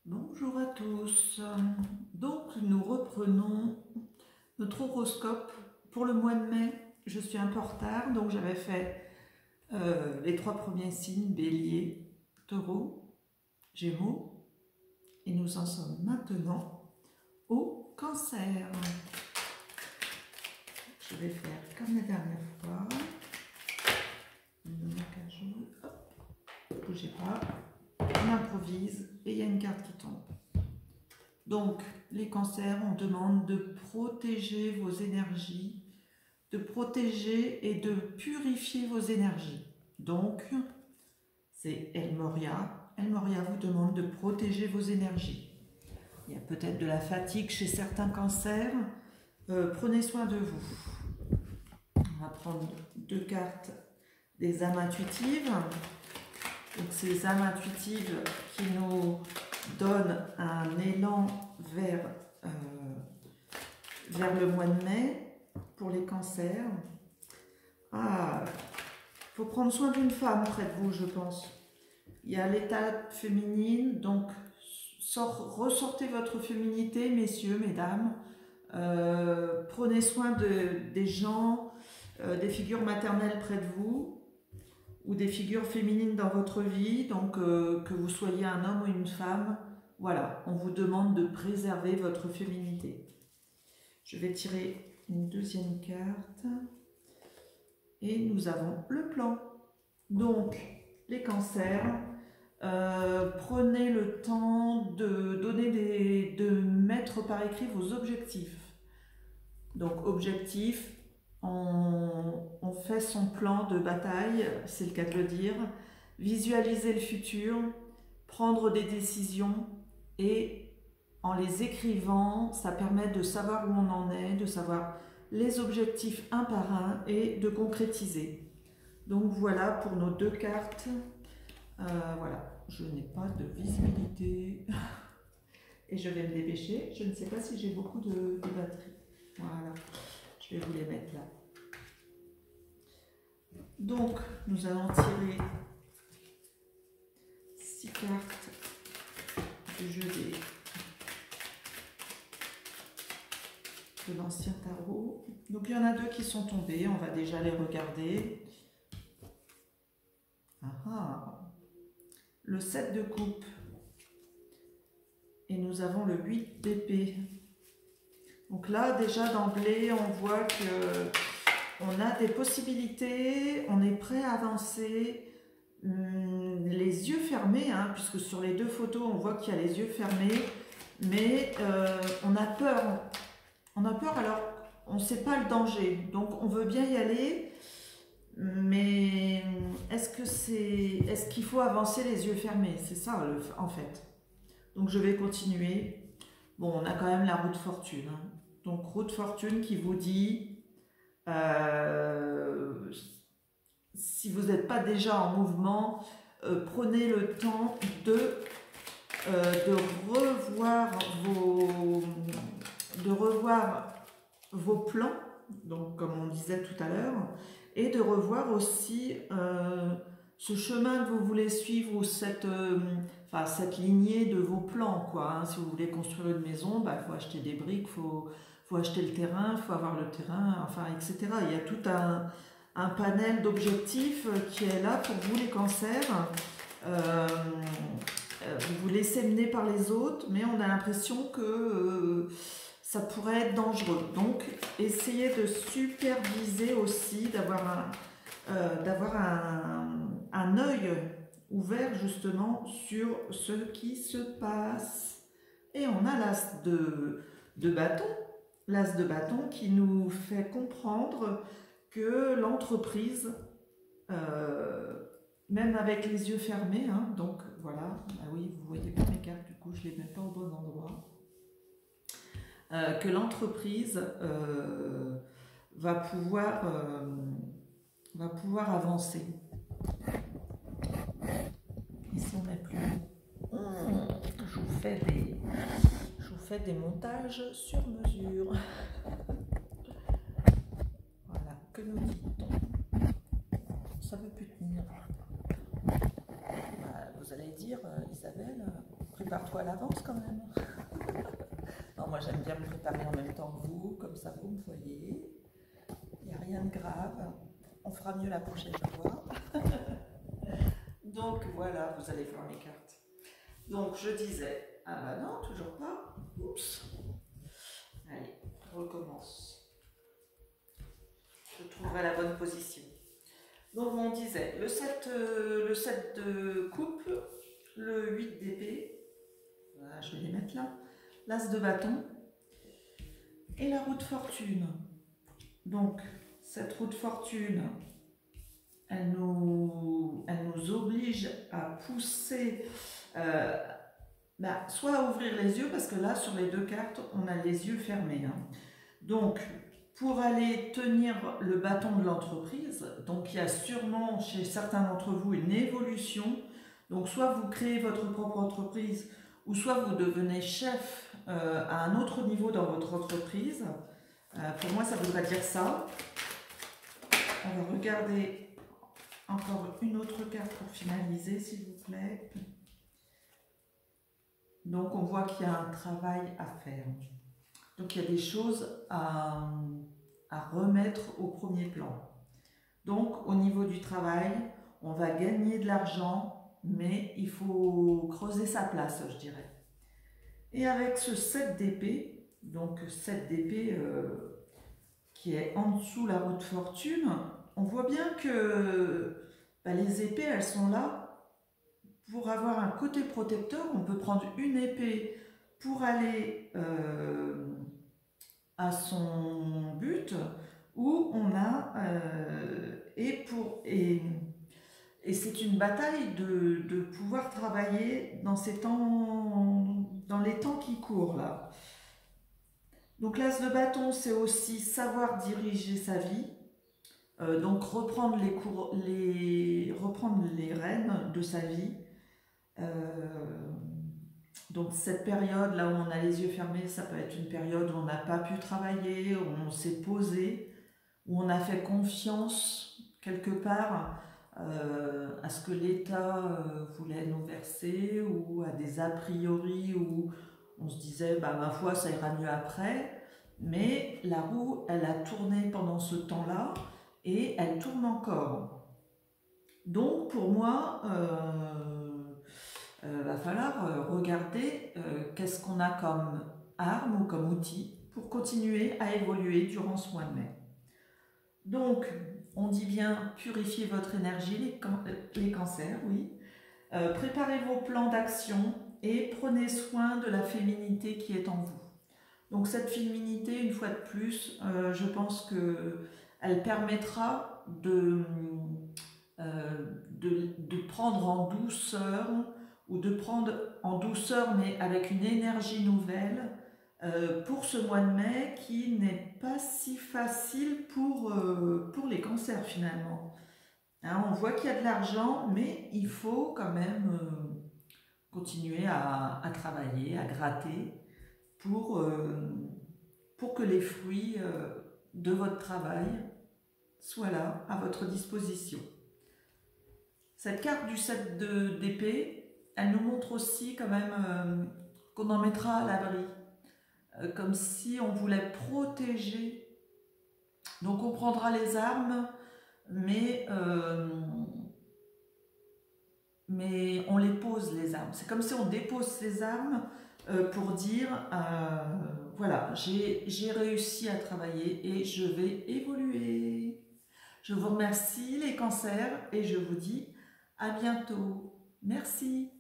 Bonjour à tous. Donc nous reprenons notre horoscope pour le mois de mai. Je suis un peu en retard, donc j'avais fait les 3 premiers signes, Bélier, Taureau, Gémeaux, et nous en sommes maintenant au Cancer. Je vais faire comme la dernière fois. Il me manque un jour. Hop, bougez pas. On improvise et il y a une carte qui tombe. Donc, les cancers, on demande de protéger vos énergies, de protéger et de purifier vos énergies. Donc, c'est El Moria. El Moria vous demande de protéger vos énergies. Il y a peut-être de la fatigue chez certains cancers. Prenez soin de vous. On va prendre 2 cartes des âmes intuitives. Donc, ces âmes intuitives qui nous donnent un élan vers le mois de mai pour les cancers. Ah, il faut prendre soin d'une femme près de vous, je pense. Il y a l'étape féminine, donc ressortez votre féminité, messieurs, mesdames. Prenez soin des gens, des figures maternelles près de vous, ou des figures féminines dans votre vie, donc que vous soyez un homme ou une femme, voilà, on vous demande de préserver votre féminité. Je vais tirer une deuxième carte, et nous avons le plan. Donc, les cancers, prenez le temps de mettre par écrit vos objectifs. Donc, objectif, on fait son plan de bataille, c'est le cas de le dire, visualiser le futur, prendre des décisions, et en les écrivant, ça permet de savoir où on en est, de savoir les objectifs un par un et de concrétiser. Donc voilà pour nos 2 cartes. Voilà, je n'ai pas de visibilité et je vais me dépêcher. Je ne sais pas si j'ai beaucoup de batterie. Voilà. Je vais vous les mettre là. Donc, nous allons tirer 6 cartes du jeu de l'ancien tarot. Donc, il y en a 2 qui sont tombées. On va déjà les regarder. Le 7 de coupe. Et nous avons le 8 d'épée. Donc là, déjà d'emblée, on voit que on a des possibilités, on est prêt à avancer, les yeux fermés, hein, puisque sur les 2 photos, on voit qu'il y a les yeux fermés, mais on a peur. On a peur, alors on ne sait pas le danger, donc on veut bien y aller, mais est-ce qu'il faut avancer les yeux fermés? C'est ça, en fait. Donc je vais continuer. Bon, on a quand même la roue de fortune. Hein. Donc, roue de fortune qui vous dit, si vous n'êtes pas déjà en mouvement, prenez le temps de revoir vos plans, donc comme on disait tout à l'heure, et de revoir aussi ce chemin que vous voulez suivre ou cette lignée de vos plans, quoi. Hein. Si vous voulez construire une maison, bah, faut acheter des briques, faut acheter le terrain, il faut avoir le terrain, enfin, etc. Il y a tout un panel d'objectifs qui est là pour vous, les cancers. Vous vous laissez mener par les autres, mais on a l'impression que ça pourrait être dangereux. Donc, essayez de superviser aussi, d'avoir un œil ouvert justement sur ce qui se passe. Et on a l'as de bâton. L'as de bâton qui nous fait comprendre que l'entreprise, même avec les yeux fermés, hein, donc voilà, ah oui, vous voyez pas mes cartes, du coup je les mets pas au bon endroit, que l'entreprise va pouvoir avancer. Ici on n'est plus. Je vous fais des montages sur mesure. Voilà, que nous dit-on? Ça ne veut plus tenir. Bah, vous allez dire, Isabelle, prépare-toi à l'avance quand même. Non, moi j'aime bien me préparer en même temps que vous, comme ça vous me voyez. Il n'y a rien de grave. On fera mieux la prochaine fois. Donc voilà, vous allez voir mes cartes. Donc je disais, ah bah non, toujours pas. Oups. Allez, on recommence. Je trouverai la bonne position. Donc on disait, le 7 de coupe, le 8 d'épée, voilà, je vais les mettre là, l'as de bâton et la roue de fortune. Donc cette roue de fortune, elle nous oblige à pousser, soit à ouvrir les yeux, parce que là sur les deux cartes on a les yeux fermés, hein. Donc pour aller tenir le bâton de l'entreprise, donc il y a sûrement chez certains d'entre vous une évolution. Donc soit vous créez votre propre entreprise, ou soit vous devenez chef à un autre niveau dans votre entreprise. Pour moi, ça voudrait dire ça. On va regarder encore une autre carte pour finaliser, s'il vous plaît. Donc on voit qu'il y a un travail à faire. Donc il y a des choses à remettre au premier plan. Donc au niveau du travail, on va gagner de l'argent, mais il faut creuser sa place, je dirais. Et avec ce 7 d'épée, donc 7 d'épée qui est en dessous la roue de fortune, on voit bien que les épées, elles sont là pour avoir un côté protecteur. On peut prendre une épée pour aller à son but, où on a et c'est une bataille de pouvoir travailler dans ces temps, dans les temps qui courent là. Donc l'as de bâton, c'est aussi savoir diriger sa vie, donc reprendre les rênes de sa vie. Donc cette période là où on a les yeux fermés, ça peut être une période où on n'a pas pu travailler, où on s'est posé, où on a fait confiance quelque part à ce que l'État voulait nous verser, ou à des a priori où on se disait ma foi ça ira mieux après, mais la roue elle a tourné pendant ce temps-là et elle tourne encore. Donc pour moi va falloir regarder qu'est-ce qu'on a comme arme ou comme outil pour continuer à évoluer durant ce mois de mai. Donc, on dit bien purifiez votre énergie, les cancers, oui. Préparez vos plans d'action et prenez soin de la féminité qui est en vous. Donc cette féminité, une fois de plus, je pense qu'elle permettra de prendre en douceur, ou de prendre en douceur mais avec une énergie nouvelle pour ce mois de mai qui n'est pas si facile pour les cancers finalement. Hein, on voit qu'il y a de l'argent, mais il faut quand même continuer à travailler, à gratter pour que les fruits de votre travail soient là à votre disposition. Cette carte du 7 d'épée, elle nous montre aussi quand même qu'on en mettra à l'abri, comme si on voulait protéger. Donc on prendra les armes, mais on les pose les armes. C'est comme si on dépose ces armes pour dire voilà, j'ai réussi à travailler et je vais évoluer. Je vous remercie les cancers et je vous dis à bientôt. Merci.